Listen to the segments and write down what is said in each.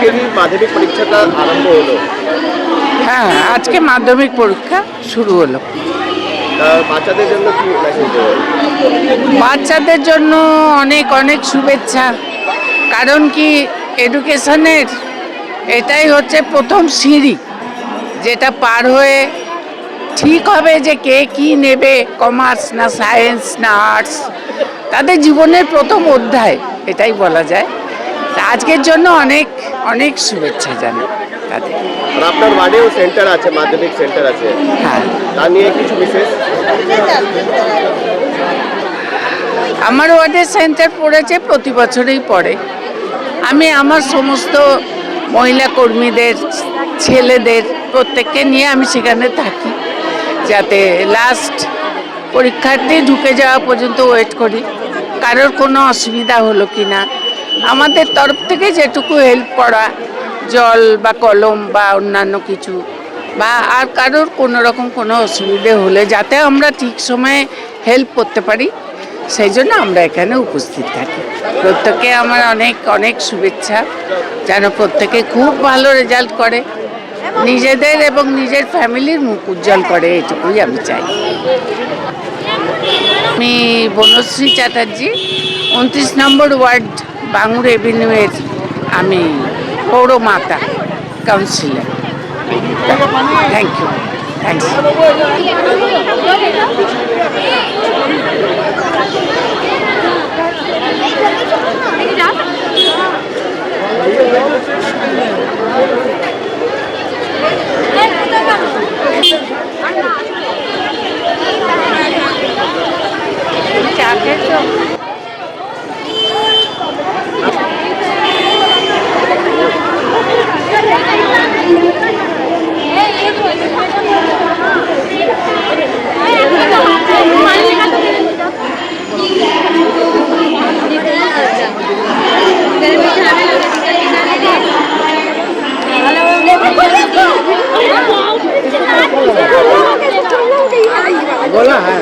আজকেরই মাধ্যমিক পরীক্ষাটা আরম্ভ হলো। হ্যাঁ, আজকে মাধ্যমিক পরীক্ষা শুরু হলো। বাচ্চাদের জন্য কি মেসেজ দেবেন? বাচ্চাদের জন্য অনেক অনেক শুভেচ্ছা। কারণ কি, এডুকেশনের এটাই হচ্ছে প্রথম সিঁড়ি, যেটা পার হয়ে ঠিক হবে যে কে কি নেবে, কমার্স না সায়েন্স না আর্টস, তাদের জীবনের প্রথম অধ্যায় এটাই বলা যায়। তা আজকের জন্য অনেক অনেক শুভেচ্ছা জানাই তাদের। আর আপনার ওয়ার্ডেও সেন্টার আছে, মাধ্যমিক সেন্টার আছে, হ্যাঁ, তা নিয়ে কিছু বিশেষ? আমার ওয়ার্ডের সেন্টার পড়েছে, প্রতি বছরেই পড়ে। আমি আমার সমস্ত মহিলা কর্মীদের, ছেলেদের প্রত্যেককে নিয়ে আমি সেখানে থাকি, যাতে লাস্ট পরীক্ষার্থী ঢুকে যাওয়া পর্যন্ত ওয়েট করি কারোর কোনো অসুবিধা হলো কি না। আমাদের তরফ থেকে যেটুকু হেল্প করা, জল বা কলম বা অন্যান্য কিছু, বা আর কারোর কোনো রকম কোনো অসুবিধে হলে যাতে আমরা ঠিক সময়ে হেল্প করতে পারি, সেই জন্য আমরা এখানে উপস্থিত থাকি। প্রত্যেকে আমার অনেক অনেক শুভেচ্ছা, যেন প্রত্যেকে খুব ভালো রেজাল্ট করে, নিজেদের এবং নিজের ফ্যামিলির মুখ উজ্জ্বল করে, এটুকুই আমি চাই। আমি বনশ্রী চ্যাটার্জি, 29 নম্বর ওয়ার্ড বাঙুর এভিনিউয়ের আমি পৌরমাতা কাউন্সিলর। Thank you, thanks. बोला है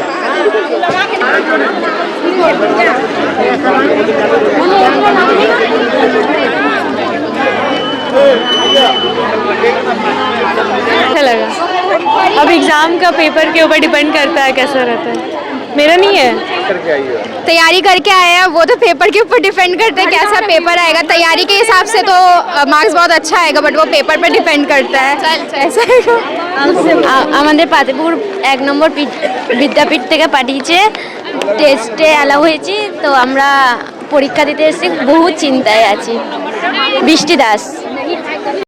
अच्छा लगा। अब एग्ज़ाम का पेपर के ऊपर डिपेंड करता है कैसा रहता है। मेरा नहीं है, करके आई हो? तैयारी करके आए हैं, वो तो पेपर के ऊपर डिपेंड करता है कैसा पेपर आएगा। तैयारी के हिसाब से तो मार्क्स बहुत अच्छा आएगा, बट वो पेपर पर डिपेंड करता है ऐसा আমাদের পাতিপুর 1 নম্বর বিদ্যাপীঠ থেকে পাঠিয়েছে, টেস্টে অ্যালাউ হয়েছি, তো আমরা পরীক্ষা দিতে এসেছি, বহু চিন্তায় আছি। বৃষ্টি দাস।